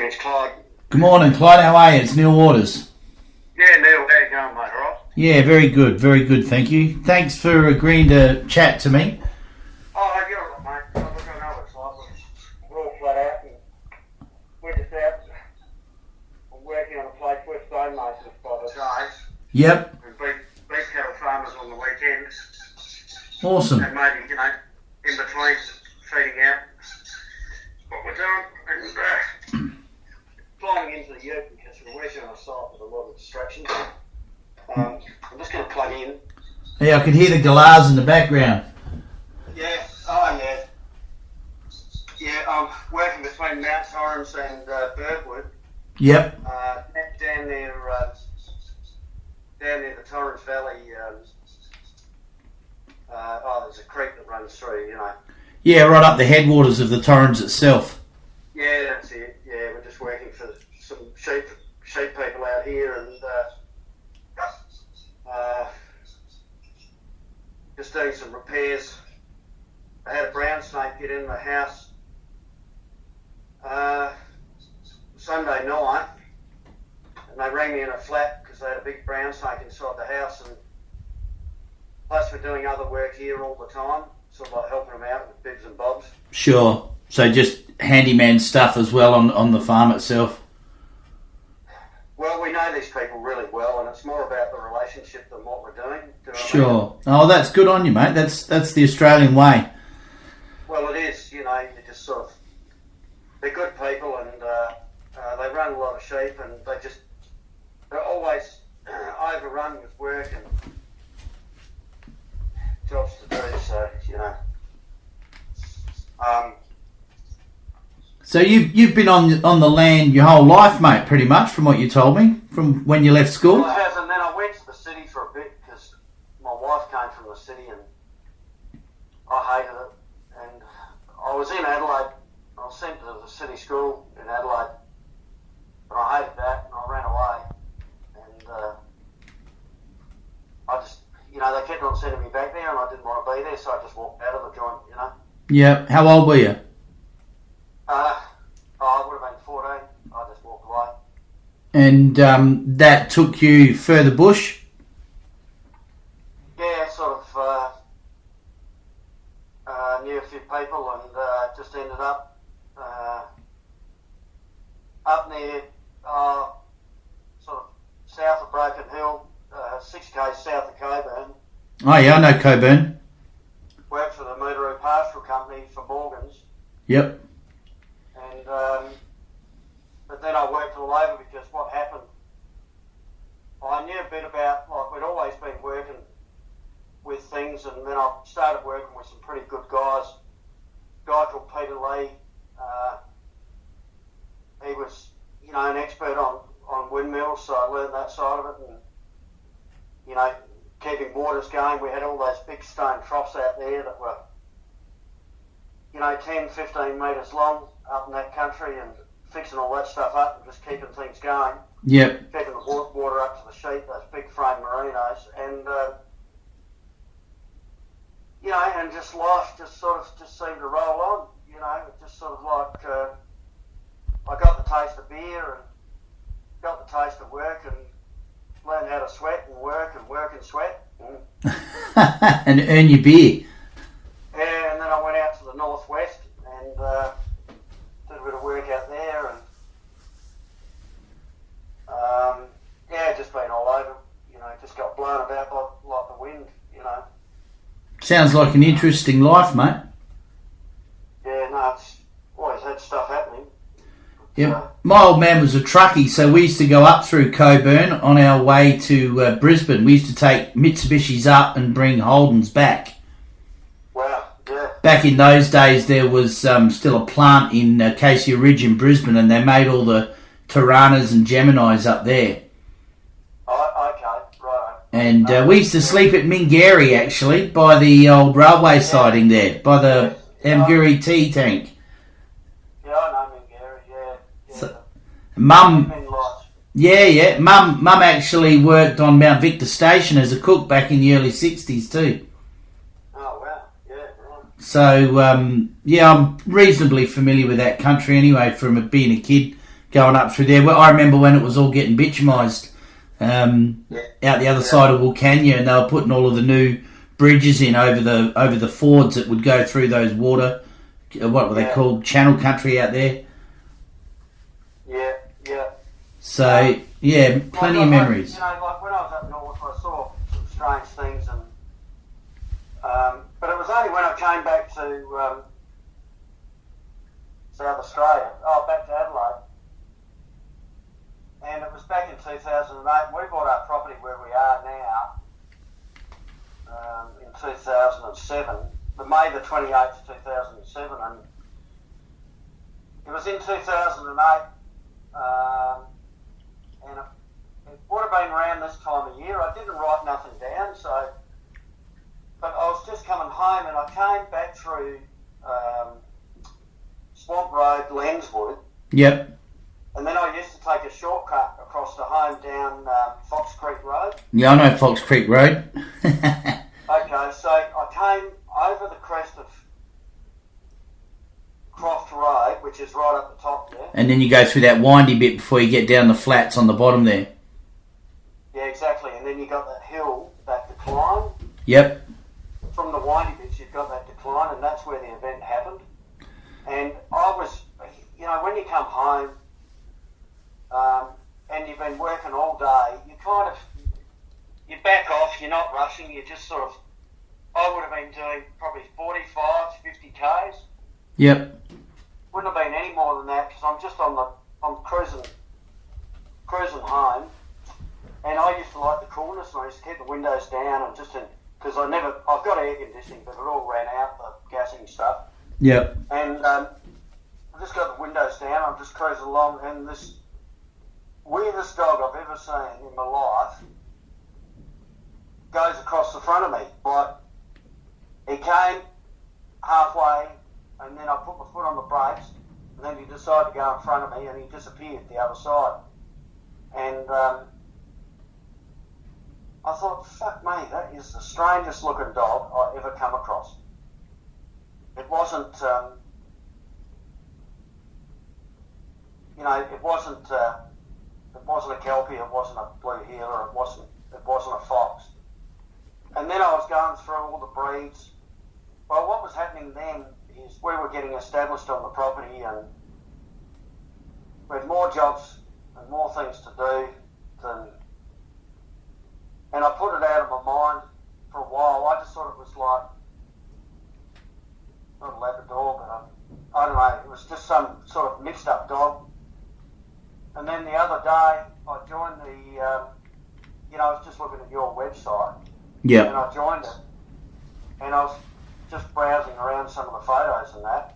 morning, it's Clyde. Good morning, Clyde. How are you? It's Neil Waters. Yeah, Neil, how you going, mate? All right? Yeah, very good, thank you. Thanks for agreeing to chat to me. Oh, you're all right, mate. Look, I know what it's like. We're all flat out, and we're just out working on a place we're stonemasons by the day. Yep. And beef cattle farmers on the weekends. Awesome. And maybe, in between, feeding out what we're doing. And flying into the ute because we're working on a site with a lot of distractions. I'm just going to plug in. Yeah, I can hear the galahs in the background. Yeah, oh yeah. Yeah, I'm working between Mount Torrens and Birdwood. Yep. Down near the Torrens Valley. There's a creek that runs through, Yeah, right up the headwaters of the Torrens itself. Yeah, that's it. Yeah, we're just working for some sheep people out here, and just doing some repairs. I had a brown snake get in the house Sunday night, and they rang me in a flat because they had a big brown snake inside the house, and plus we're doing other work here all the time, sort of like helping them out with bibs and bobs. Sure. So just handyman stuff as well on the farm itself. Well, we know these people really well, and it's more about the relationship than what we're doing. Do you know what Sure. I mean? Oh, that's good on you, mate. That's the Australian way. Well, it is. You just sort of, they're good people, and they run a lot of sheep, and they're always overrun with work and jobs to do. So So you've been on the land your whole life, mate, pretty much, from what you told me, from when you left school? Well, I have, and then I went to the city for a bit because my wife came from the city and I hated it. And I was in Adelaide. I was sent to the city school in Adelaide, but I hated that and I ran away. And I just, they kept on sending me back there and I didn't want to be there, so I just walked out of the joint, Yeah. How old were you? I would have been 14. I just walked away. And that took you further bush? Yeah, sort of knew a few people and just ended up near sort of south of Broken Hill, 6 k's south of Coburn. Oh yeah, I know Coburn. Worked for the Moodaroo Pastoral Company for Morgans. Yep. And but then I worked all over because what happened, I knew a bit about, we'd always been working with things, and then I started working with some pretty good guys. A guy called Peter Lee, he was, an expert on windmills, so I learned that side of it, and, keeping waters going. We had all those big stone troughs out there that were, 10, 15 metres long up in that country, and fixing all that stuff up and just keeping things going. Yep. Keeping the water up to the sheep, those big frame merinos, and and just life just seemed to roll on. It just sort of like I got the taste of beer and got the taste of work and learned how to sweat and work and sweat. And earn your beer. Yeah, and then I went out to the northwest and did a bit of work out there, and just been all over. Just got blown about like the wind. Sounds like an interesting life, mate. Yeah, no, it's always had stuff happening. Yeah, my old man was a truckie, so we used to go up through Coburn on our way to Brisbane. We used to take Mitsubishis up and bring Holdens back. Wow, yeah. Back in those days, there was still a plant in Acacia Ridge in Brisbane, and they made all the Tiranas and Geminis up there. Oh, okay, right. And we used to sleep at Mingary, actually, by the old railway siding there, by the Amguri tea tank. Yeah, I know Mingary, yeah. So, Mum actually worked on Mount Victor Station as a cook back in the early 60s too. Oh, wow, yeah, right. So, I'm reasonably familiar with that country anyway from being a kid going up through there. Well, I remember when it was all getting bitumised out the other side of Wilcannia, and they were putting all of the new bridges in over the fords that would go through those water. What were they called? Channel country out there. Yeah, yeah. So plenty of memories. Like when I was up north, I saw some strange things, and but it was only when I came back to South Australia, back to Adelaide, and it was back in 2008. We bought our property where we are now in 2007, the May the 28th, 2007, and it was in 2008, and it would have been around this time of year. I didn't write nothing down, but I was just coming home, and I came back through Swamp Road, Lenswood. Yep. And then I used to take a shortcut across the home down Fox Creek Road. Yeah, I know Fox Creek Road. Okay, so I came over the crest of Croft Road, which is right up the top there. And then you go through that windy bit before you get down the flats on the bottom there. Yeah, exactly. And then you got that hill, that decline. Yep. From the windy bits, you've got that decline, and that's where the event happened. And I was, when you come home and you've been working all day, you back off, you're not rushing, you just sort of, I would have been doing probably 45, 50 Ks. Yep. Wouldn't have been any more than that, because I'm cruising home, and I used to like the coolness, and I used to keep the windows down, and because I've got air conditioning, but it all ran out, the gassing stuff. Yep. And I just got the windows down, I'm just cruising along, and this weirdest dog I've ever seen in my life goes across the front of me. Like, he came halfway, and then I put my foot on the brakes, and then he decided to go in front of me, and he disappeared the other side. And I thought, fuck me, that is the strangest looking dog I ever come across. It wasn't, it wasn't a Kelpie, it wasn't a blue heeler, it wasn't a fox. And then I was going through all the breeds. Well, what was happening then is we were getting established on the property, and we had more jobs and more things to do and I put it out of my mind for a while. I just thought it was like, not a Labrador, but I don't know, it was just some sort of mixed up dog. And then the other day, I joined I was just looking at your website. Yeah. And I joined it, and I was just browsing around some of the photos and that,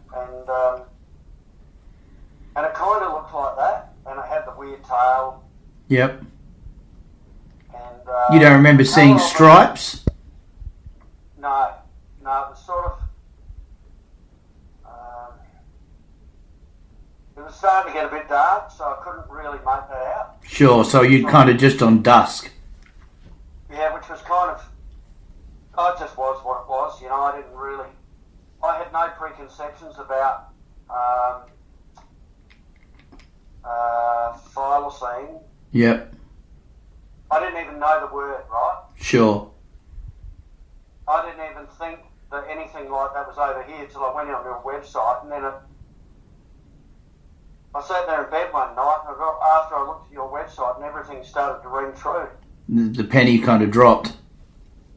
and it kind of looked like that, and it had the weird tail. Yep. And you don't remember seeing stripes? No, it was sort of. It was starting to get a bit dark, so I couldn't really make that out. Sure, so you'd kind of just on dusk. Yeah, which was kind of. It just was what it was, I had no preconceptions about Thylacine. Yep. I didn't even know the word, right? Sure. I didn't even think that anything like that was over here till I went on your website, and then I sat there in bed one night, and after I looked at your website, and everything started to ring true. The penny kind of dropped.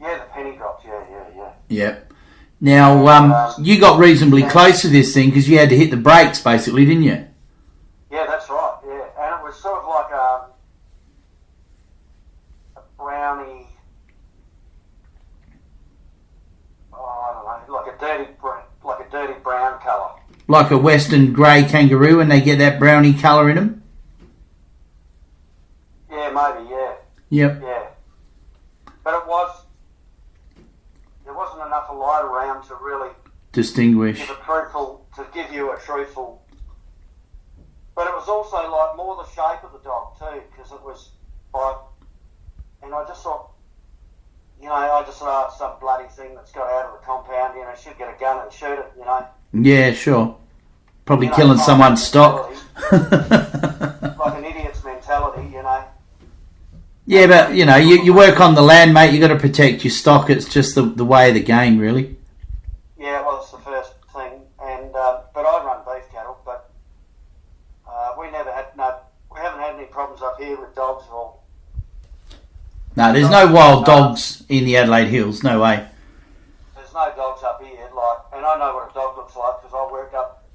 Yeah, the penny dropped, yeah. Yep. Now, you got reasonably close to this thing because you had to hit the brakes, basically, didn't you? Yeah, that's right, yeah. And it was sort of like a brownie, I don't know, like a dirty brown colour. Like a western grey kangaroo when they get that browny colour in them? Yeah, maybe, yeah. Yep. Yeah. But there wasn't enough light around to really distinguish. to give you a truthful. But it was also like more the shape of the dog too, because it was like, and I just thought, it's some bloody thing that's got out of the compound, should get a gun and shoot it, Yeah, sure. Probably killing someone's stock. Yeah, but you know, you work on the land, mate. You got to protect your stock. It's just the way of the game, really. Yeah, well, it's the first thing, and but I run beef cattle, but we haven't had any problems up here with dogs or. No, there's no wild dogs in the Adelaide Hills. No way. There's no dogs up here, and I know what a dog looks like because I worked up.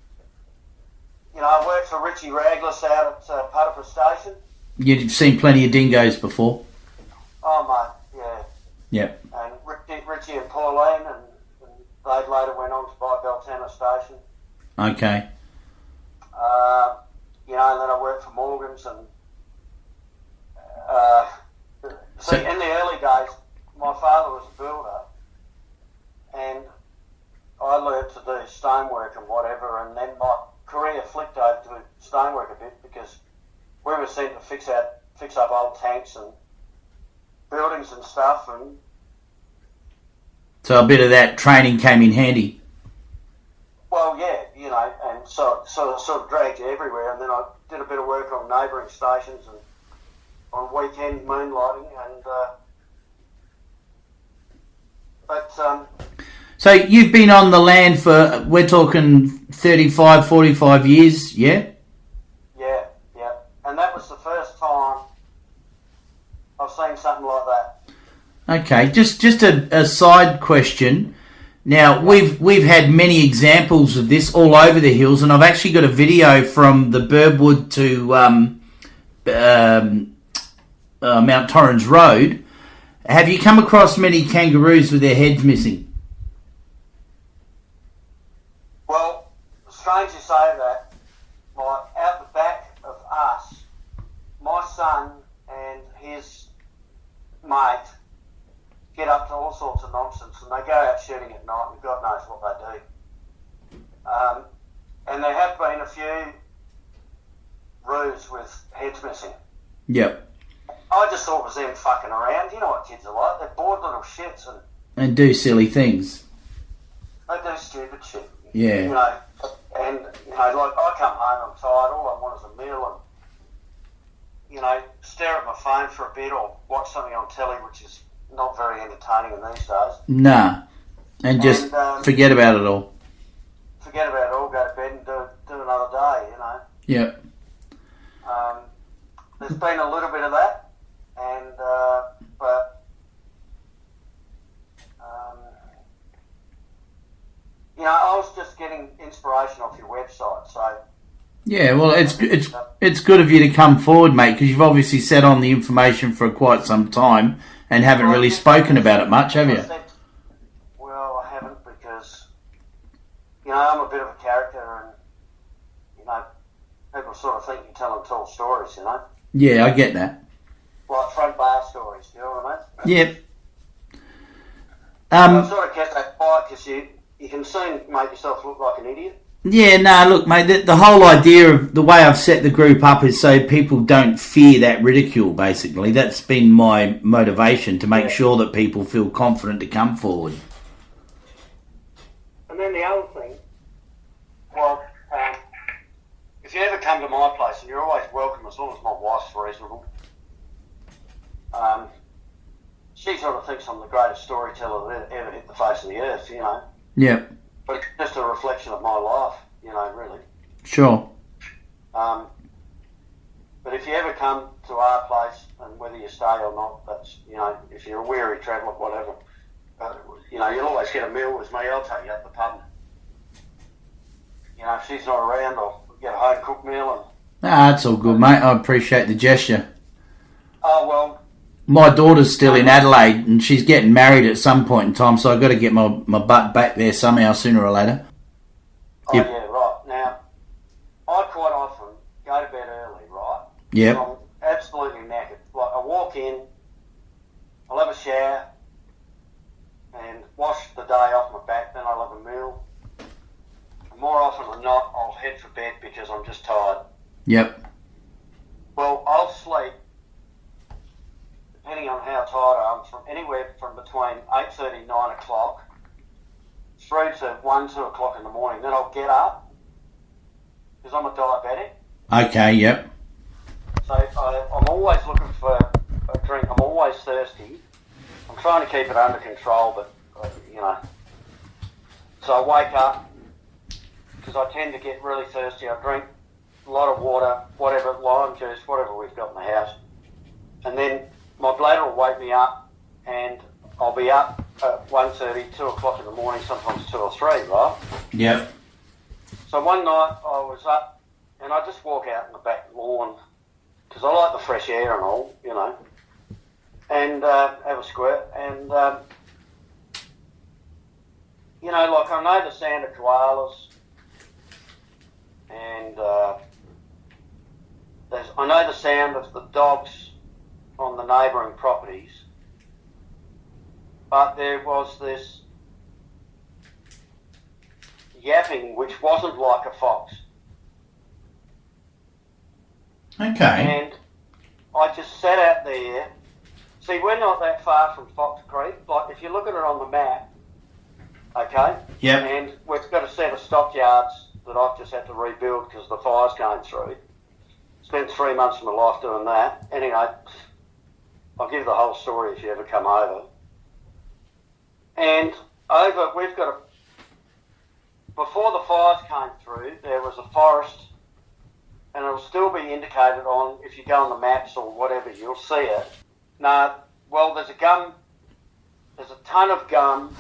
I worked for Richie Ragless out at Putterford Station. You've seen plenty of dingoes before. Oh, mate, yeah. Yep. And Richie and Pauline, and they later went on to buy Beltana Station. Okay. And then I worked for Morgan's, and in the early days, my father was a builder, and I learned to do stonework and whatever, and then my career flicked over to stonework a bit because we were sent to fix up old tanks and buildings and stuff, and so a bit of that training came in handy. Well, yeah, and so sort of dragged you everywhere, and then I did a bit of work on neighbouring stations and on weekend moonlighting, and So you've been on the land for, we're talking 35, 45 years, yeah? Yeah, and that was the first time I've seen something like that. Okay, just a side question. Now, we've had many examples of this all over the hills, and I've actually got a video from the Burbwood to Mount Torrens Road. Have you come across many kangaroos with their heads missing? Well, strange you say that. Like, out the back of us, my son and his mate get up to all sorts of nonsense, and they go out shooting at night, and God knows what they do. And there have been a few roos with heads missing. Yep. I just thought it was them fucking around. You know what kids are like. They're bored little shits, And do silly things. they do stupid shit. Yeah. And like, I come home, I'm tired, all I want is a meal, and, stare at my phone for a bit or watch something on telly, which is not very entertaining in these days. Nah. And just forget about it all. Forget about it all, go to bed and do another day, Yep. There's been a little bit of that, and but I was just getting inspiration off your website, so. Yeah, well, it's good of you to come forward, mate, because you've obviously sat on the information for quite some time and haven't really spoken about it much, have you? Well, I haven't because, I'm a bit of a character, and, people sort of think you're telling tall stories, Yeah, I get that. Like front bar stories, you know what I mean? Yep. I sort of kept that quiet because you can soon make yourself look like an idiot. Yeah, look, mate, the whole idea of the way I've set the group up is so people don't fear that ridicule, basically. That's been my motivation, to make sure that people feel confident to come forward. And then the other thing, if you ever come to my place, and you're always welcome as long as my wife's reasonable, she sort of thinks I'm the greatest storyteller that ever hit the face of the earth, Yep. But it's just a reflection of my life, really. Sure. But if you ever come to our place, and whether you stay or not, that's, if you're a weary traveller, whatever, you'll always get a meal with me. I'll take you up the pub. If she's not around, I'll get a home-cooked meal. That's all good, mate. I appreciate the gesture. Oh, well. My daughter's still in Adelaide, and she's getting married at some point in time, so I've got to get my butt back there somehow, sooner or later. Oh, yep. Yeah, right. Now, I quite often go to bed early, right? Yep. I'm absolutely knackered. Like, I walk in, I'll have a shower, and wash the day off my back, then I'll have a meal. And more often than not, I'll head for bed because I'm just tired. Yep. Well, I'll sleep, depending on how tired I am, from anywhere from between 8:30 and 9 o'clock through to 1, 2 o'clock in the morning. Then I'll get up, because I'm a diabetic. Okay, yep. So I'm always looking for a drink. always thirsty. I'm trying to keep it under control, but, you know. So I wake up, because I tend to get really thirsty. I drink a lot of water, whatever, lime juice, whatever we've got in the house. And then my bladder will wake me up, and I'll be up at 1:30, 2 o'clock in the morning, sometimes 2 or 3, right? Yep. So one night I was up, and I just walk out in the back lawn, because I like the fresh air and all, you know, and have a squirt, and, you know, like I know the sound of koalas, and I know the sound of the dogs on the neighbouring properties, but there was this yapping which wasn't like a fox. Okay. And I just sat out there. See, we're not that far from Fox Creek. Like, if you look at it on the map, okay? Yep. And we've got a set of stockyards that I've just had to rebuild because the fire's going through. Spent 3 months of my life doing that. Anyway, I'll give the whole story if you ever come over. And we've got before the fires came through, there was a forest, and it'll still be indicated on, if you go on the maps or whatever, you'll see it. No, well, there's a ton of gum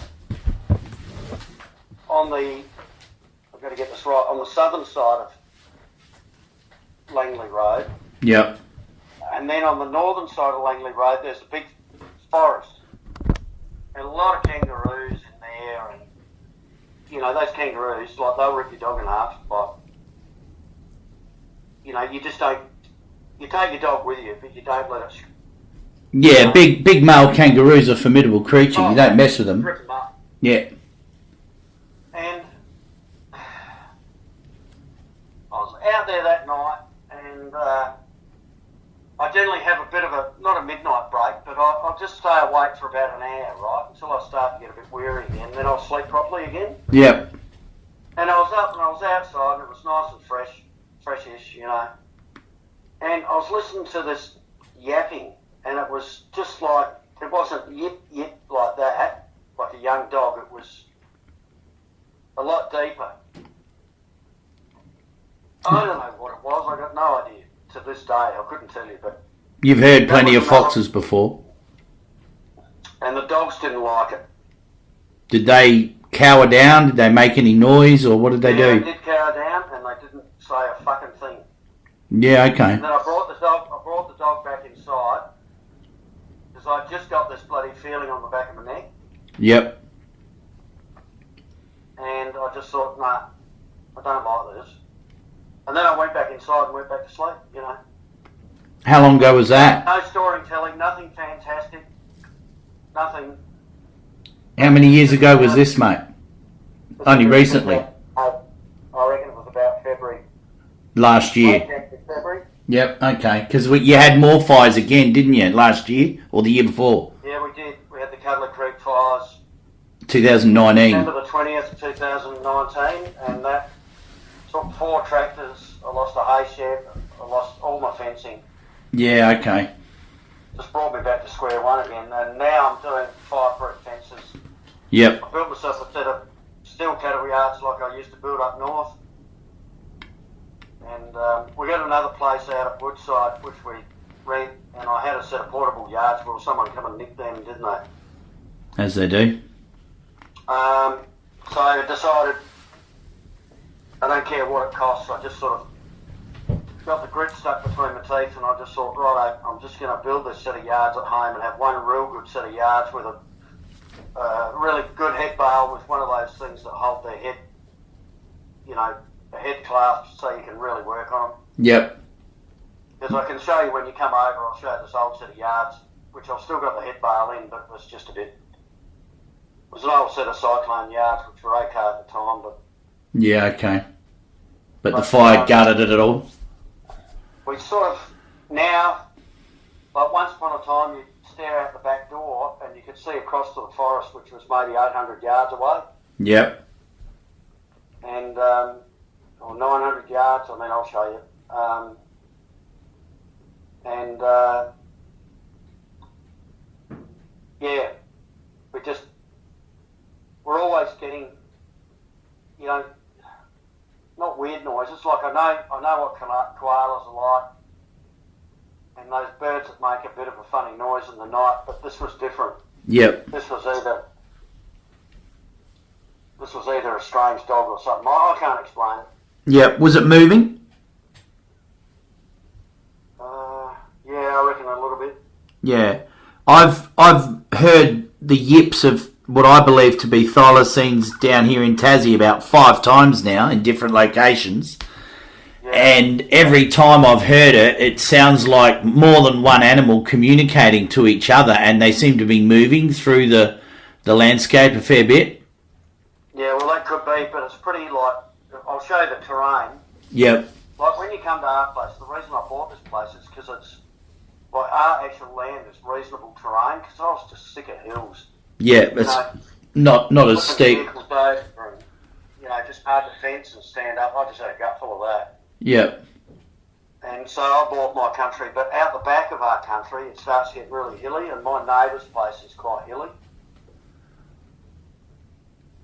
on I've got to get this right, on the southern side of Langley Road. Yep. And then on the northern side of Langley Road, there's a big forest. And a lot of kangaroos in there, and, you know, those kangaroos, like, they'll rip your dog in half, but, you know, you just don't, you take your dog with you, but you don't let it... Yeah, big male kangaroos are a formidable creature. You don't mess with them. Rip them up. Yeah. And I was out there that night, and I generally have a bit of not a midnight break, but I'll just stay awake for about an hour, right, until I start to get a bit weary again, then I'll sleep properly again. Yep. And I was up and I was outside, and it was nice and freshish, you know. And I was listening to this yapping, and it was just like, it wasn't yip, yip like that, like a young dog. It was a lot deeper. I don't know what it was. I got no idea. To this day, I couldn't tell you, but... You've heard plenty of foxes before. And the dogs didn't like it. Did they cower down? Did they make any noise, or what did they do? They did cower down, and they didn't say a fucking thing. Yeah, okay. And then I brought the dog back inside, because I just got this bloody feeling on the back of my neck. Yep. And I just thought, nah, I don't like this. And then I went back inside and went back to sleep, you know. How long ago was that? No storytelling, nothing fantastic, nothing. How many years ago was this, mate? Only recently. I reckon it was about February. Last year. February. Yep, okay. Because you had more fires again, didn't you, last year? Or the year before? Yeah, we did. We had the Cuddler Creek fires. 2019. December the 20th, 2019, and that took 4 tractors. I lost a hay shed. I lost all my fencing. Yeah, okay. Just brought me back to square one again, and now I'm doing fireproof fences. Yep. I built myself a set of steel cattle yards like I used to build up north. And we got another place out at Woodside, which we rent, and I had a set of portable yards. Well, someone come and nicked them, didn't they? As they do. So I decided I don't care what it costs. I just sort of got the grit stuck between my teeth, and I just thought, right, I'm just going to build this set of yards at home and have one real good set of yards with a really good head bale with one of those things that hold their head, you know, a head clasp so you can really work on them. Yep. Because I can show you when you come over, I'll show you this old set of yards, which I've still got the head bale in, but it was just a bit... It was an old set of cyclone yards, which were okay at the time, but... Yeah, okay. But the fire gutted it all? We sort of, now, like once upon a time, you'd stare out the back door and you could see across to the forest, which was maybe 800 yards away. Yep. And, or 900 yards, I mean, I'll show you. yeah, we're always getting, you know, not weird noises. Like I know what koalas are like, and those birds that make a bit of a funny noise in the night. But this was different. Yep. This was either a strange dog or something. I can't explain it. Yep. Was it moving? Yeah, I reckon a little bit. Yeah. I've heard the yips of what I believe to be thylacines down here in Tassie about 5 times now in different locations. Yeah. And every time I've heard it, it sounds like more than one animal communicating to each other, and they seem to be moving through the landscape a fair bit. Yeah, well that could be, but it's pretty like, I'll show you the terrain. Yep. Like when you come to our place, the reason I bought this place is because it's, like our actual land is reasonable terrain, because I was just sick of hills. Yeah, it's not as steep. Vehicles over and, you know, just hard to fence and stand up. I just had a gut full of that. Yep. And so I bought my country, but out the back of our country, it starts to get really hilly, and my neighbour's place is quite hilly.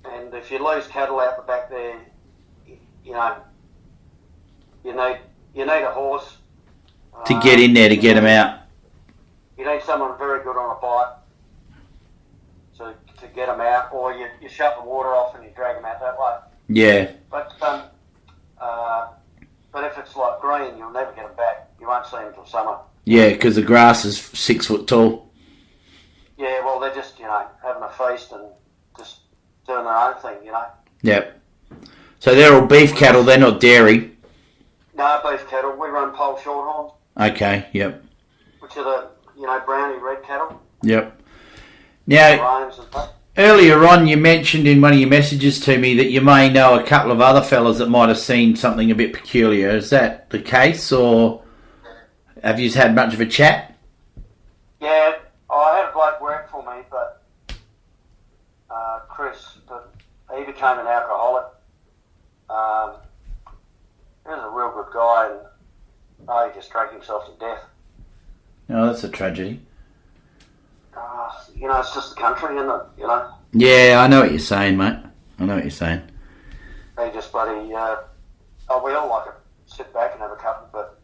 And if you lose cattle out the back there, you know, you need a horse to get in there to get them out. You need someone very good on a bike to get them out, or you shut the water off and you drag them out that way. Yeah. But if it's like green, you'll never get them back. You won't see them until summer. Yeah, because the grass is 6 foot tall. Yeah, well, they're just, you know, having a feast and just doing their own thing, you know. Yep. So they're all beef cattle, they're not dairy? No, beef cattle. We run pole shorthorns. Okay, yep. Which are the, you know, brownie red cattle. Yep. Now, earlier on you mentioned in one of your messages to me that you may know a couple of other fellas that might have seen something a bit peculiar. Is that the case, or have you had much of a chat? Yeah, I had a bloke work for me, but Chris, but he became an alcoholic. He was a real good guy, and he just drank himself to death. Oh, that's a tragedy. You know, it's just the country, isn't it? You know. Yeah, I know what you're saying, mate. I know what you're saying. He just bloody. We all like to sit back and have a couple, but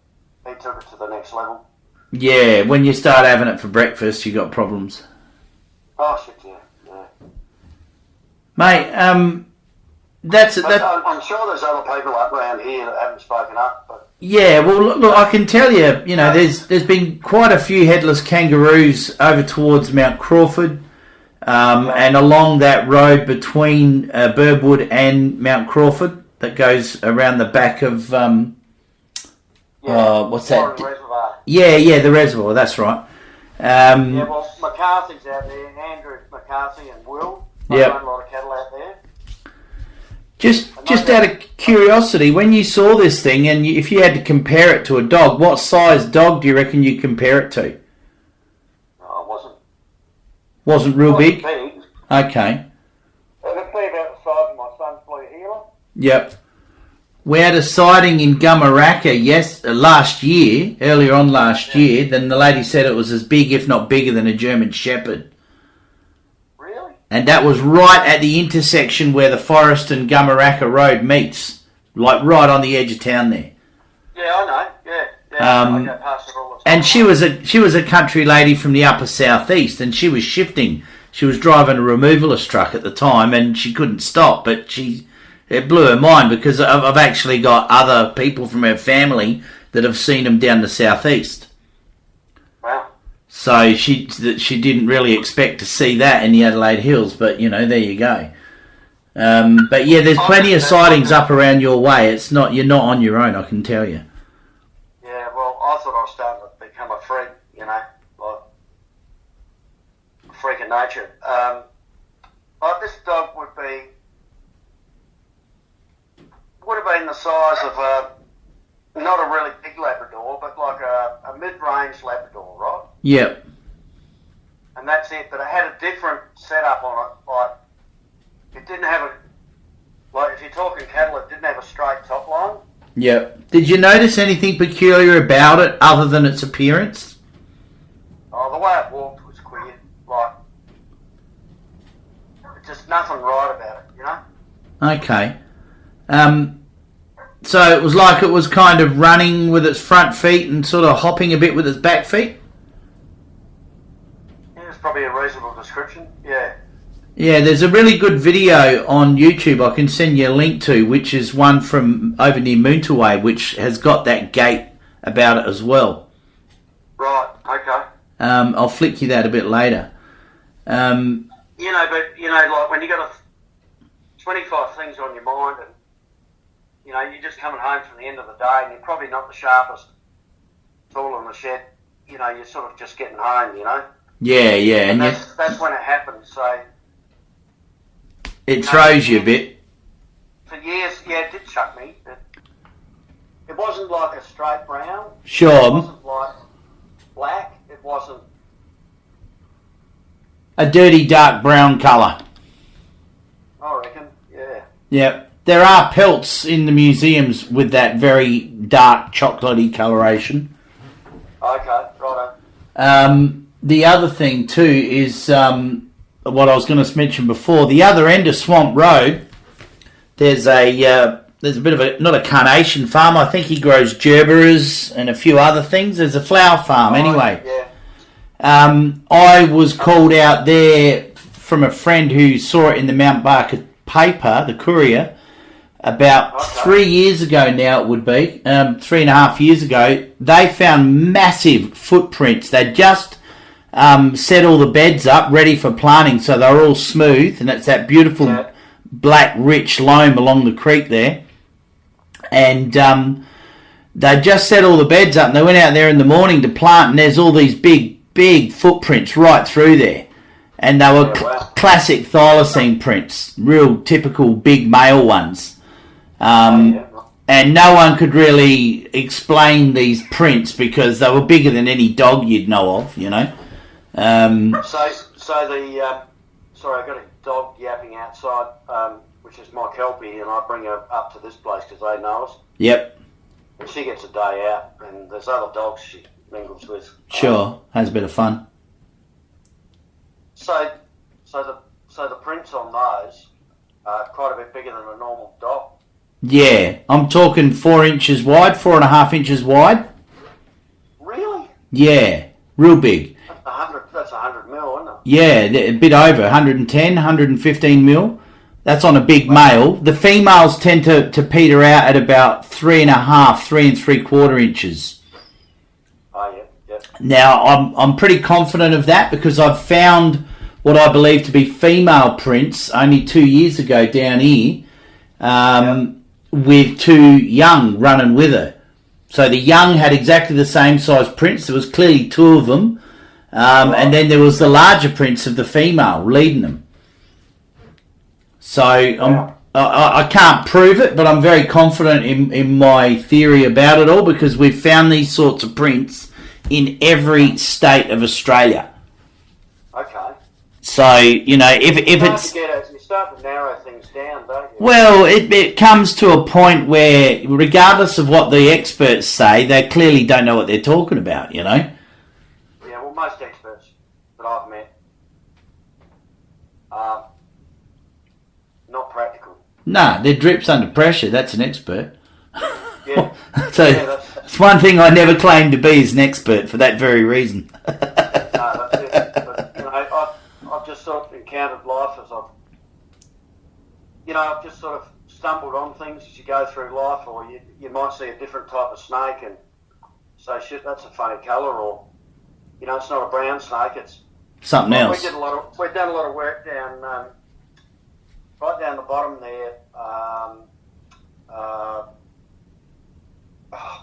he took it to the next level. Yeah, when you start having it for breakfast, you got problems. Oh shit, yeah. Mate, I'm sure there's other people up around here that haven't spoken up, but. Yeah, well, look, I can tell you, you know, there's been quite a few headless kangaroos over towards Mount Crawford, and along that road between Burwood and Mount Crawford that goes around the back of what's that? Reservoir. Yeah, the reservoir. That's right. Yeah, well, McCarthy's out there, Andrew McCarthy and Will. They run a lot of cattle out there. Just out of curiosity, when you saw this thing, and if you had to compare it to a dog, what size dog do you reckon you compare it to? No, it wasn't. Wasn't real big? Big. Okay. It'd be about the size of my son's blue heeler. Yep. We had a sighting in Gumaraka last year, earlier on last year, then the lady said it was as big, if not bigger, than a German Shepherd. And that was right at the intersection where the Forest and Gumaraka Road meets, like right on the edge of town there. Yeah, I know. Yeah. I go past it all the time. And she was a country lady from the upper southeast, and she was shifting. She was driving a removalist truck at the time, and she couldn't stop. But it blew her mind because I've actually got other people from her family that have seen them down the southeast. Wow. So she didn't really expect to see that in the Adelaide Hills, but you know, there you go. But yeah, there's plenty of sightings up around your way. You're not on your own, I can tell you. Yeah, well, I thought I was starting to become a freak, you know, like a freak of nature. Like this dog would have been the size of not a really big Labrador, but like a mid-range Labrador, right? Yep. And that's it, but it had a different setup on it. Like, it didn't have if you're talking cattle, it didn't have a straight top line. Yep. Did you notice anything peculiar about it other than its appearance? Oh, the way it walked was queer. Like, there's nothing right about it, you know. Okay. So it was like it was kind of running with its front feet and sort of hopping a bit with its back feet? Yeah, it's probably a reasonable description, yeah. Yeah, there's a really good video on YouTube I can send you a link to, which is one from over near Moontaway, which has got that gait about it as well. Right, okay. I'll flick you that a bit later. You know, but, you know, like when you got 25 things on your mind and, you know, you're just coming home from the end of the day and you're probably not the sharpest tool in the shed, you know, you're sort of just getting home, you know. Yeah, yeah. And that's when it happens, so... It throws you a bit. For years, yeah, it did chuck me. It wasn't like a straight brown. Sure. It wasn't like black. It wasn't... A dirty dark brown colour. I reckon, yeah. Yep. There are pelts in the museums with that very dark chocolatey coloration. Okay, righto. The other thing too is what I was going to mention before. The other end of Swamp Road, there's a bit of a, not a carnation farm. I think he grows gerberas and a few other things. There's a flower farm anyway. Yeah. I was called out there from a friend who saw it in the Mount Barker paper, the Courier, about 3 years ago now it would be, 3.5 years ago. They found massive footprints. They'd just set all the beds up ready for planting, so they're all smooth, and it's that beautiful black rich loam along the creek there. And they just set all the beds up and they went out there in the morning to plant, and there's all these big footprints right through there. And they were classic Thylacine prints, real typical big male ones. And no one could really explain these prints because they were bigger than any dog you'd know of, you know. Sorry, I've got a dog yapping outside, which is my Kelpie, and I bring her up to this place because they know us. Yep. And she gets a day out, and there's other dogs she mingles with. Sure, has a bit of fun. So the prints on those are quite a bit bigger than a normal dog. Yeah, I'm talking 4 inches wide, 4.5 inches wide. Really? Yeah, real big. That's 100 mil, isn't it? Yeah, a bit over, 110, 115 mil. That's on a big male. The females tend to peter out at about 3.5, 3 3/4 inches. Oh, yeah. Now, I'm pretty confident of that because I've found what I believe to be female prints only 2 years ago down here with 2 young running with her. So the young had exactly the same size prints. There was clearly 2 of them. And then there was the larger prints of the female leading them. So I can't prove it, but I'm very confident in my theory about it all because we've found these sorts of prints in every state of Australia. Okay. So, you know, if it's... You start to narrow things down, don't you? Well, it comes to a point where, regardless of what the experts say, they clearly don't know what they're talking about, you know? Yeah, well, most experts that I've met are not practical. Nah, they're drips under pressure. That's an expert. Yeah. So it's one thing I never claimed to be as an expert for that very reason. No, that's it. But, you know, I've just sort of encountered life as I've just sort of stumbled on things as you go through life, or you might see a different type of snake and say, shit, that's a funny colour, or, you know, it's not a brown snake, it's something else. We've done a lot of work down, right down the bottom there,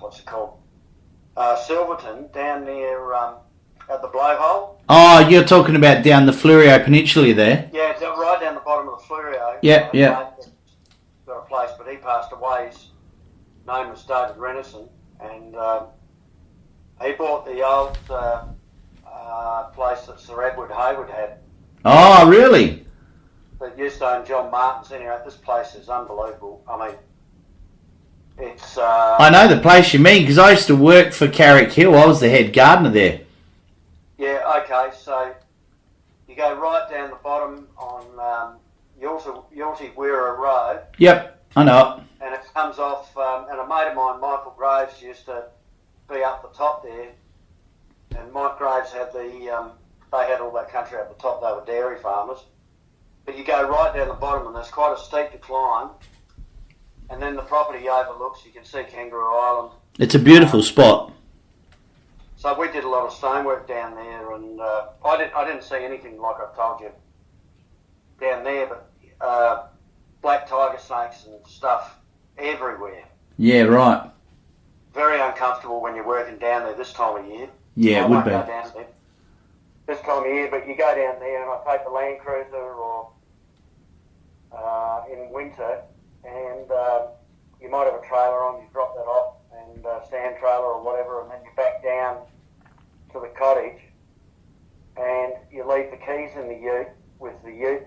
what's it called? Silverton, down near at the blowhole. Oh, you're talking about down the Fleurieu Peninsula there? Yeah, it's right down the bottom of the Fleurieu. Yeah. Got a place, but he passed away. His name was David Renison, and he bought the old place that Sir Edward Hayward had. Oh, really? That used to own John Martin's. Anyway, this place is unbelievable. I mean, it's... I know the place you mean, because I used to work for Carrick Hill. I was the head gardener there. Yeah, okay, so you go right down the bottom on Yulty Weir Road. Yep, I know it. And it comes off, and a mate of mine, Michael Graves, used to be up the top there. And Mike Graves had they had all that country up the top. They were dairy farmers. But you go right down the bottom, and there's quite a steep decline. And then the property overlooks. You can see Kangaroo Island. It's a beautiful spot. So we did a lot of stonework down there, and I didn't see anything like I told you down there, but black tiger snakes and stuff everywhere. Yeah, right. Very uncomfortable when you're working down there this time of year. Yeah, it would be. Go down there this time of year, but you go down there, and I take the Land Cruiser or in winter, and you might have a trailer on. You drop that off, and sand trailer or whatever, and then you back down to the cottage, and you leave the keys in the ute with the ute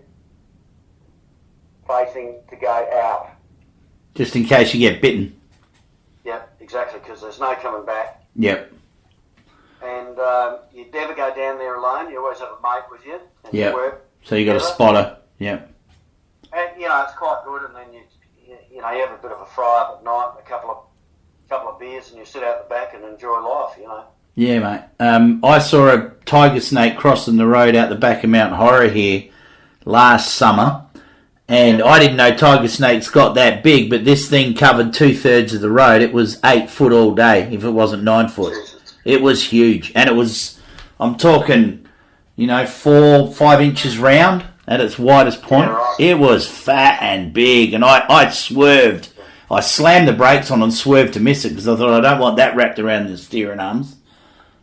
facing to go out. Just in case you get bitten. Yep, exactly, because there's no coming back. Yep. And you never go down there alone. You always have a mate with you. And yep. You work so you got a spotter. Yep. And it's quite good. And then you have a bit of a fry up at night, a couple of beers, and you sit out the back and enjoy life. Yeah, mate. I saw a tiger snake crossing the road out the back of Mount Horror here last summer. And I didn't know tiger snakes got that big, but this thing covered 2/3 of the road. It was 8 foot all day, if it wasn't 9 foot. It was huge. And it was, I'm talking, 4-5 inches round at its widest point. Yeah, right. It was fat and big. And I swerved. I slammed the brakes on and swerved to miss it because I thought I don't want that wrapped around the steering arms.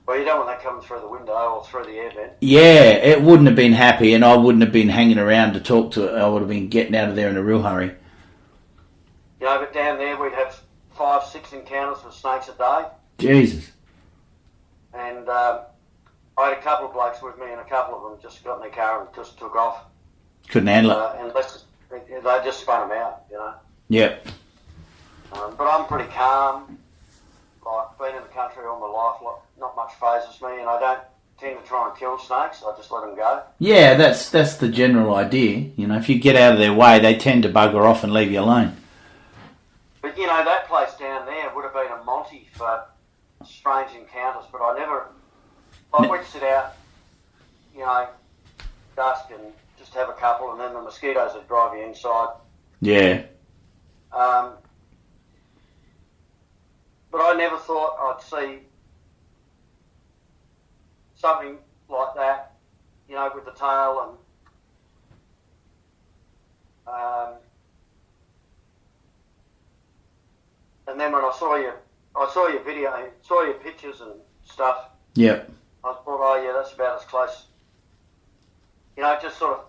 Well, you don't want that coming through the window or through the air vent. Yeah, it wouldn't have been happy, and I wouldn't have been hanging around to talk to it. I would have been getting out of there in a real hurry. But down there we'd have 5-6 encounters with snakes a day. Jesus. And I had a couple of blokes with me, and a couple of them just got in their car and just took off. Couldn't handle it. And they just spun them out, Yep. But I'm pretty calm. Like, been in the country all my life, not much phases me, and I don't tend to try and kill snakes. I just let them go. Yeah, that's the general idea. If you get out of their way, they tend to bugger off and leave you alone. But, that place down there would have been a Monty for strange encounters, but I never... we'd sit out, dusk and just have a couple, and then the mosquitoes would drive you inside. Yeah. But I never thought I'd see something like that, with the tail and then when I saw your video, saw your pictures and stuff. Yep. I thought, oh yeah, that's about as close. It just sort of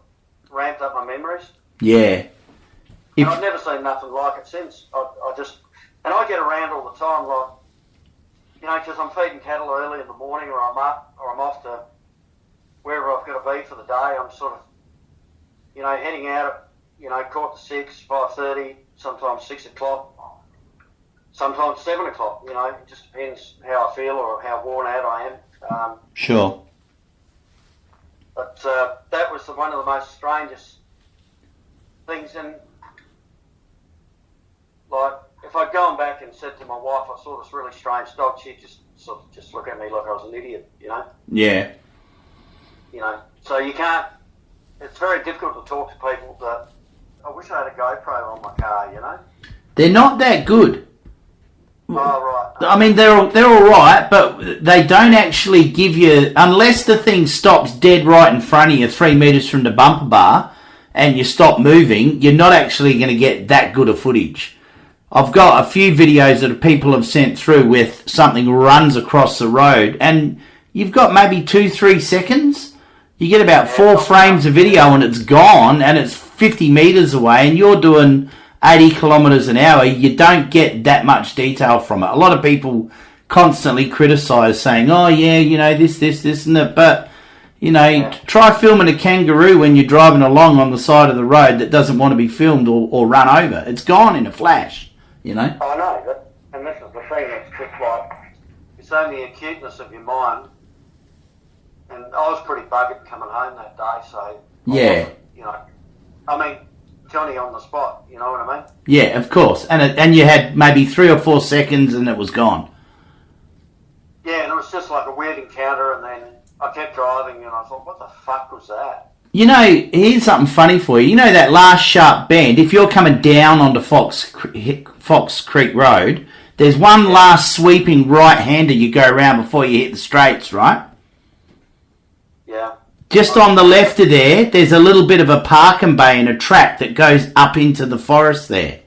ramped up my memories. Yeah. And I've never seen nothing like it since. And I get around all the time, because I'm feeding cattle early in the morning, or I'm up, or I'm off to wherever I've got to be for the day. I'm sort of, heading out at, 5:45, 5:30, sometimes 6 o'clock, sometimes 7 o'clock. It just depends how I feel or how worn out I am. Sure. But that was one of the most strangest things, and if I'd gone back and said to my wife, I saw this really strange dog, she'd just look at me like I was an idiot, Yeah. So you can't, it's very difficult to talk to people that, I wish I had a GoPro on my car, They're not that good. Oh, right. I mean, they're all right, but they don't actually give you, unless the thing stops dead right in front of you, 3 metres from the bumper bar, and you stop moving, you're not actually going to get that good of footage. I've got a few videos that people have sent through with something runs across the road, and you've got maybe 2-3 seconds. You get about 4 frames of video and it's gone, and it's 50 metres away, and you're doing 80 kilometres an hour. You don't get that much detail from it. A lot of people constantly criticise, saying, oh yeah, this and that, but try filming a kangaroo when you're driving along on the side of the road that doesn't want to be filmed or run over. It's gone in a flash. I know, and this is the thing, it's just like, it's only the acuteness of your mind, and I was pretty buggered coming home that day, so, yeah. I mean, Johnny on the spot, you know what I mean? Yeah, of course. And you had maybe 3 or 4 seconds and it was gone. Yeah, and it was just like a weird encounter, and then I kept driving and I thought, what the fuck was that? You know, here's something funny for you. You know that last sharp bend, if you're coming down onto Fox Creek Road, there's one last sweeping right-hander you go around before you hit the straights, right? Yeah. Just on the left of there's a little bit of a parking bay and a track that goes up into the forest there.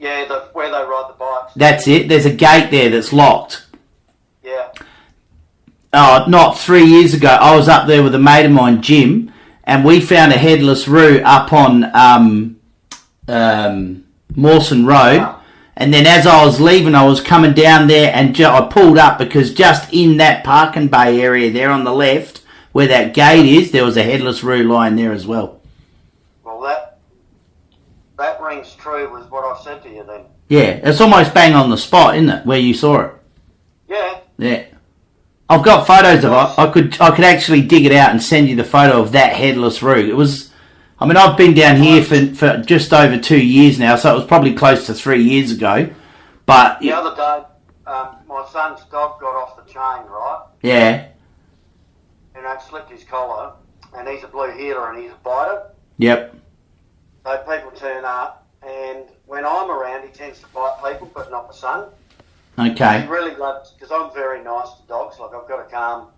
Yeah, where they ride the bikes. That's it. There's a gate there that's locked. Yeah. Oh, not 3 years ago, I was up there with a mate of mine, Jim, and we found a headless roo up on Mawson Road. Wow. And then as I was leaving, I was coming down there and I pulled up because just in that parking bay area there on the left, where that gate is, there was a headless roo lying there as well. Well, that rings true with what I've said to you then. Yeah, it's almost bang on the spot, isn't it, where you saw it? Yeah. Yeah. I've got photos of it. I could actually dig it out and send you the photo of that headless roo. It was, I mean, I've been down here for just over 2 years now, so it was probably close to 3 years ago. But the other day, my son's dog got off the chain, right? Yeah. And it slipped his collar, and he's a blue heeler and he's a biter. Yep. So people turn up, and when I'm around, he tends to bite people, but not my son. Okay. He really loves, because I'm very nice to dogs. Like, I've got a calm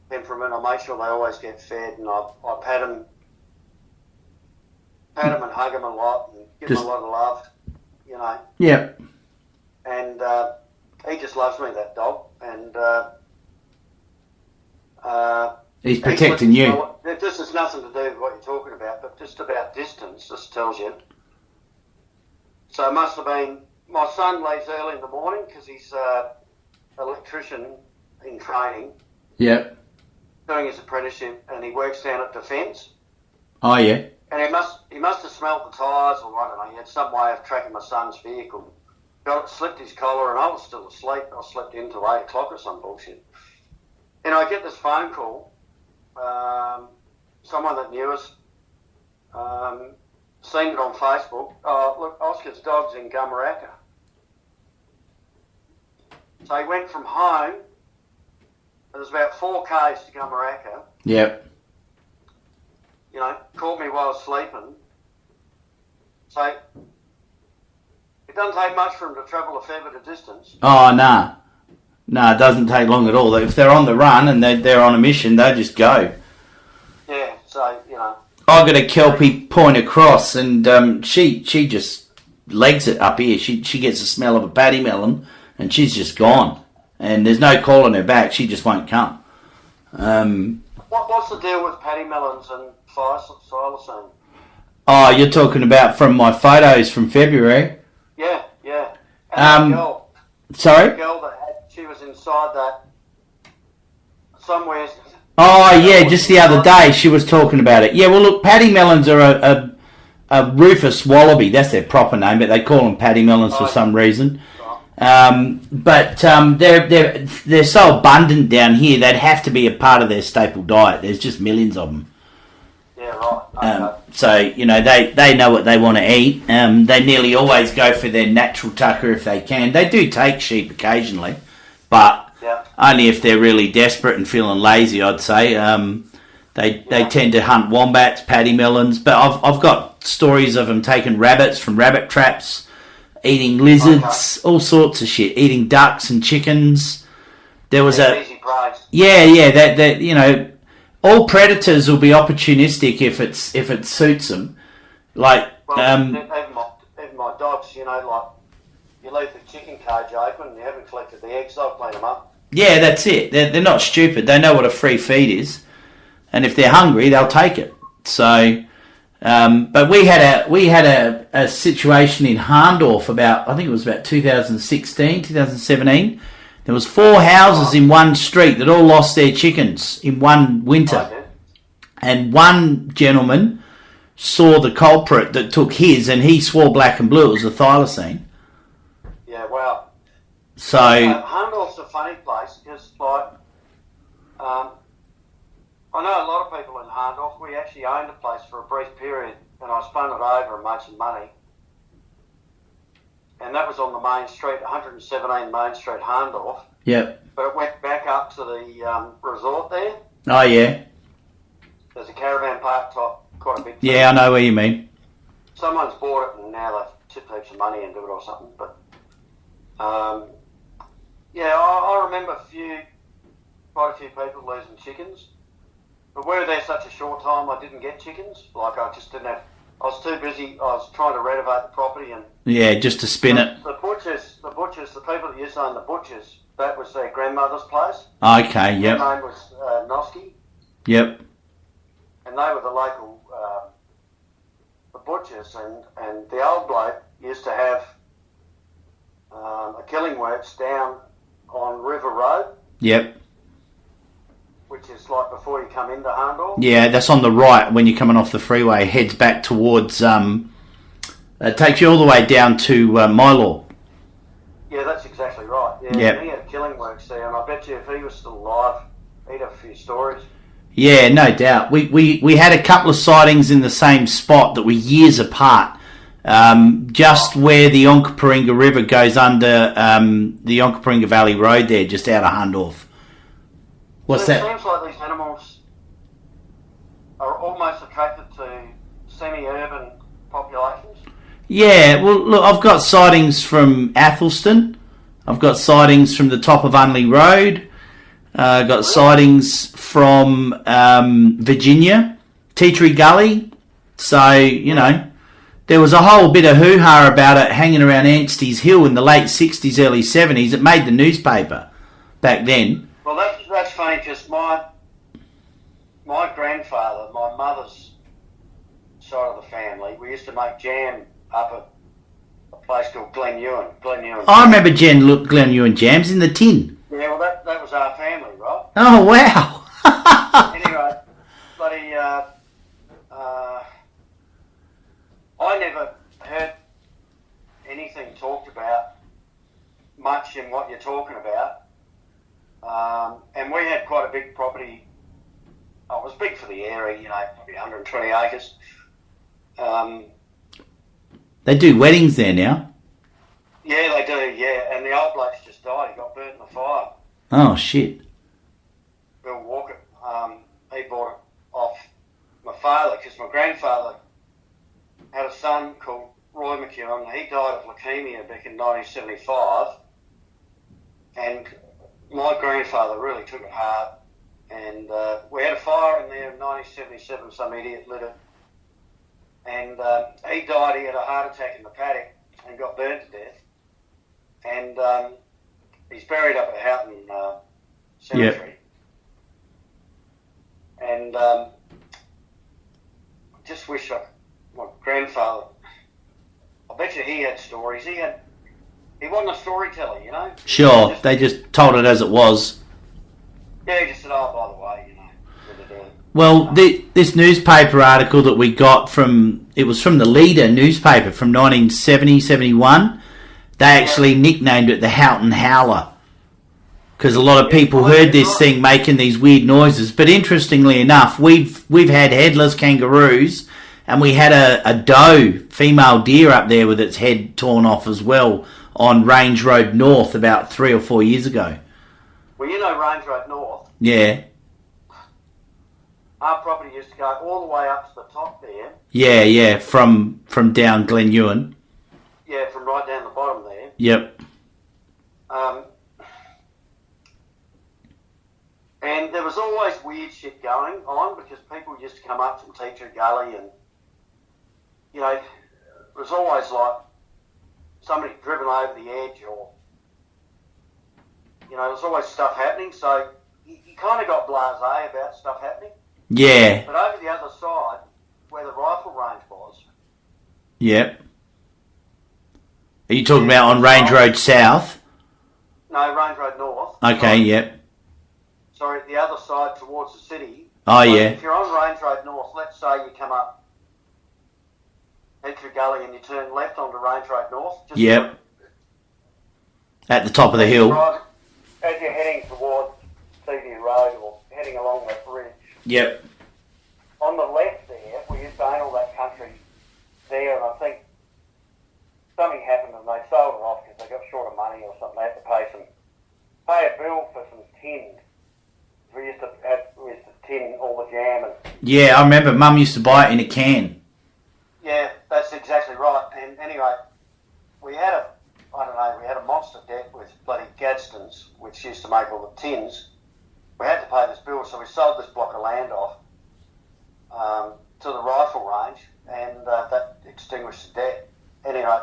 temperament. I make sure they always get fed, and I pat them and hug them a lot, and give them a lot of love, you know. Yep. And he just loves me, that dog, and he's protecting you. This has nothing to do with what you're talking about, but just about distance, this tells you. So it must have been, my son leaves early in the morning because he's an electrician in training. Yep. Doing his apprenticeship, and he works down at Defence. Oh, yeah. And he must have smelt the tyres, or I don't know, he had some way of tracking my son's vehicle. Slipped his collar, and I was still asleep. I slept in till 8 o'clock or some bullshit. And I get this phone call. Someone that knew us seen it on Facebook. Oh, look, Oscar's dog's in Gummaraka. So he went from home. It was about 4 k's to Gummaraka. Yep. You know, called me while I was sleeping. So it doesn't take much for him to travel a fair bit of distance. Oh, nah. No, it doesn't take long at all. If they're on the run and they're on a mission, they just go. Yeah, so, you know. I got a Kelpie point across, and she just legs it up here. She gets the smell of a paddy melon, and she's just gone. And there's no call on her back. She just won't come. What's the deal with paddy melons and Thylacine? Oh, you're talking about from my photos from February? Yeah. And that girl, sorry? the girl that she was inside that somewhere. Oh, yeah, just the other day she was talking about it. Yeah, well, look, paddy melons are a rufous wallaby. That's their proper name, but they call them paddy melons for some reason. But they're so abundant down here, they'd have to be a part of their staple diet. There's just millions of them. Yeah, right. Okay. So, you know, they know what they want to eat. They nearly always go for their natural tucker if they can. They do take sheep occasionally, but only if they're really desperate and feeling lazy, I'd say. They tend to hunt wombats, paddy melons, but I've got stories of them taking rabbits from rabbit traps, eating lizards, all sorts of shit, eating ducks and chickens. There was easy prize. That you know, all predators will be opportunistic if it suits them. Like even my dogs, you know, like you leave the chicken cage open and you haven't collected the eggs, they'll clean them up. Yeah, that's it. They're not stupid. They know what a free feed is, and if they're hungry, they'll take it. So. But we had a situation in Harndorf I think it was about 2016, 2017. There was 4 houses in one street that all lost their chickens in one winter. Okay. And one gentleman saw the culprit that took his, and he swore black and blue it was a thylacine. Yeah, wow. So Harndorf's a funny place because, like, I know a lot of people in Harndorf. We actually owned a place for a brief period and I spun it over and made some money. And that was on the main street, 117 Main Street, Harndorf. Yep. But it went back up to the resort there. Oh, yeah. There's a caravan park type, quite a big thing. Yeah, I know what you mean. Someone's bought it and now they've tipped heaps of money into it or something. But, I remember quite a few people losing chickens. But we were there such a short time, I didn't get chickens. Like, I just didn't have... I was too busy. I was trying to renovate the property and... Yeah, just to spin it. The butchers, the people that used to own the butchers, that was their grandmother's place. Okay, yep. Their name was Noski. Yep. And they were the local the butchers. And the old bloke used to have a killing works down on River Road. Yep. Which is like before you come into Harndorf. Yeah, that's on the right when you're coming off the freeway. Heads back towards... it takes you all the way down to Mylor. Yeah, that's exactly right. Yeah, yep. He had killing works there, and I bet you if he was still alive, he'd have a few stories. Yeah, no doubt. We had a couple of sightings in the same spot that were years apart. Just where the Onkaparinga River goes under the Onkaparinga Valley Road there, just out of Harndorf. What's that? It seems like these animals are almost attracted to semi-urban populations. Yeah, well, look, I've got sightings from Athelston. I've got sightings from the top of Unley Road. I've got sightings from Virginia, Tea Tree Gully. So, you know, there was a whole bit of hoo-ha about it hanging around Anstey's Hill in the late 60s, early 70s. It made the newspaper back then. Well, that's funny because my grandfather, my mother's side of the family, we used to make jam up at a place called Glen Ewan. I remember Glen Ewan jams in the tin. Yeah, well, that was our family, right? Oh, wow. Anyway, bloody, I never heard anything talked about much in what you're talking about. And we had quite a big property. Oh, it was big for the area, you know, probably 120 acres. They do weddings there now. Yeah, they do, yeah. And the old bloke's just died. He got burnt in the fire. Oh, shit. Bill Walker. He bought it off my father because my grandfather had a son called Roy McEwen. He died of leukemia back in 1975. And my grandfather really took it hard. And we had a fire in there in 1977. Some idiot lit it. And he died. He had a heart attack in the paddock and got burnt to death. And he's buried up at Houghton Cemetery. Yep. And just wish my grandfather, I bet you he had stories. He wasn't a storyteller, you know? Sure, they just told it as it was. Yeah, he just said, oh, by the way, you know. Well, this newspaper article that we got it was from the Leader newspaper from 1970, 71. They actually nicknamed it the Houghton Howler because a lot of people heard this thing making these weird noises. But interestingly enough, we've had headless kangaroos, and we had a doe, female deer up there with its head torn off as well on Range Road North about 3 or 4 years ago. Well, you know Range Road North? Yeah. Our property used to go all the way up to the top there. Yeah, from down Glen Ewan. Yeah, from right down the bottom there. Yep. And there was always weird shit going on because people used to come up from Tea Tree Gully and, you know, it was always like somebody driven over the edge or, you know, there was always stuff happening. So you kind of got blasé about stuff happening. Yeah. But over the other side, where the rifle range was. Yep. Are you talking about on Range Road South? No, Range Road North. Okay, yep. Sorry, the other side towards the city. Oh, yeah. If you're on Range Road North, let's say you come up Tea Gully and you turn left onto Range Road North. Yep. At the top of the hill. As you're heading towards Seaview Road or heading along that bridge. Yep. On the left there, we used to own all that country there, and I think something happened and they sold it off because they got short of money or something. They had to pay a bill for some tins. We used to tin all the jam and. Yeah, I remember Mum used to buy it in a can. Yeah, that's exactly right. And anyway, we had a monster debt with bloody Gadsden's, which used to make all the tins. We had to pay this bill, so we sold this block of land off to the rifle range, and that extinguished the debt. Anyway,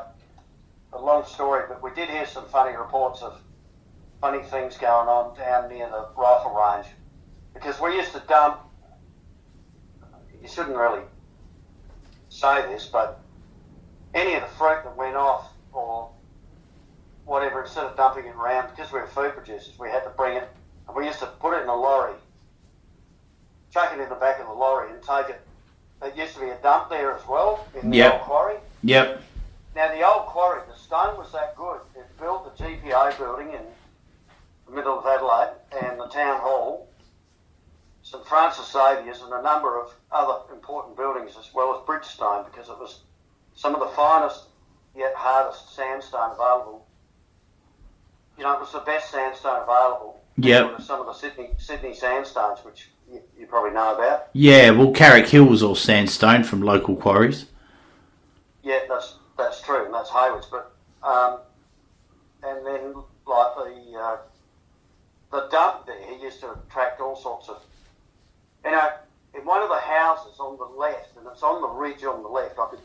a long story, but we did hear some funny reports of funny things going on down near the rifle range, because we used to dump. You shouldn't really say this, but any of the fruit that went off or whatever, instead of dumping it around, because we were food producers, we had to bring it, and we used to put it in a lorry, chuck it in the back of the lorry and take it. There used to be a dump there as well in the old quarry. Yep. Now the old quarry, the stone was that good. It built the GPO building in the middle of Adelaide and the town hall, St Francis Xavier's, and a number of other important buildings, as well as Bridgestone, because it was some of the finest yet hardest sandstone available. You know, it was the best sandstone available. Yep. Some of the Sydney sandstones, which you probably know about. Yeah, well, Carrick Hill was all sandstone from local quarries. Yeah, that's true, and that's Hayward's. But and then like the dump there, he used to attract all sorts of. You know, in one of the houses on the left, and it's on the ridge on the left. If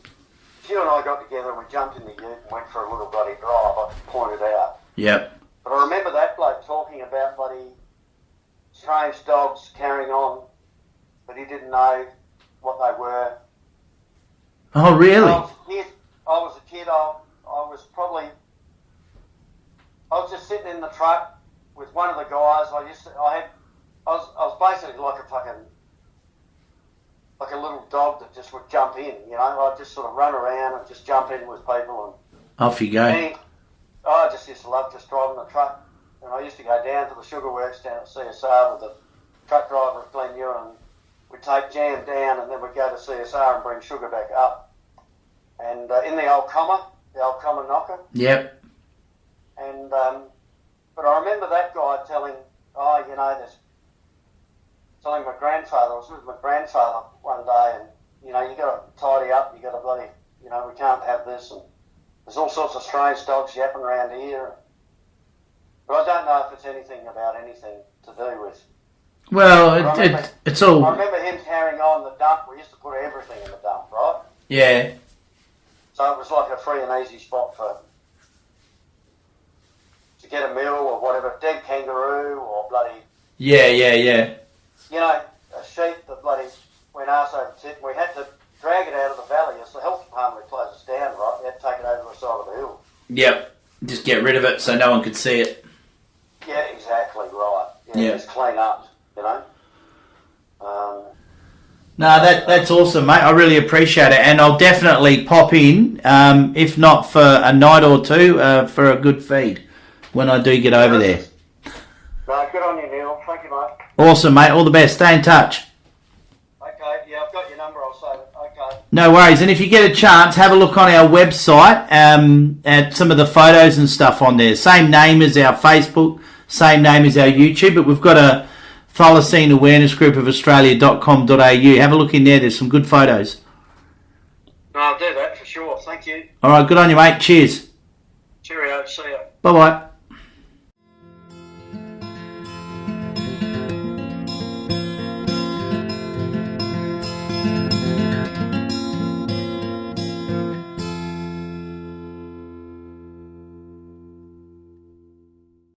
you and I got together and we jumped in the ute and went for a little bloody drive, I could point it out. Yep. But I remember that bloke talking about bloody strange dogs carrying on, but he didn't know what they were. Oh, really? I was a kid. I was just sitting in the truck with one of the guys. I was basically like a little dog that just would jump in. You know, I'd just sort of run around and just jump in with people and off you go. I just used to love just driving the truck, and I used to go down to the sugar works down at CSR with the truck driver at Glenure, and we'd take jam down, and then we'd go to CSR and bring sugar back up. And in the old comma knocker. Yep. And but I remember that guy telling my grandfather. I was with my grandfather one day, and you know, you got to tidy up. You got to bloody, you know, we can't have this, and there's all sorts of strange dogs yapping around here. But I don't know if it's anything about anything to do with. Well, it's all. I remember him carrying on the dump. We used to put everything in the dump, right? Yeah. So it was like a free and easy spot to get a meal or whatever, dead kangaroo or bloody. Yeah. You know, a sheep that bloody went arse over tit. We had to drag it out of the valley as the health department would close us down, right? We had to take it over the side of the hill. Yep. Just get rid of it so no one could see it. Yeah, exactly right. Yeah. Just clean up, you know. No, that's awesome, mate. I really appreciate it, and I'll definitely pop in, if not for a night or two, for a good feed when I do get over there. No, good on you, Neil. Thank you, mate. Awesome, mate. All the best. Stay in touch. Okay, yeah, I've got your number. I'll save it. Okay. No worries. And if you get a chance, have a look on our website at some of the photos and stuff on there. Same name as our Facebook, same name as our YouTube, but we've got a Thylacine Awareness Group of Australia.com.au. Have a look in there. There's some good photos. No, I'll do that for sure. Thank you. All right. Good on you, mate. Cheers. Cheerio. See ya. Bye-bye.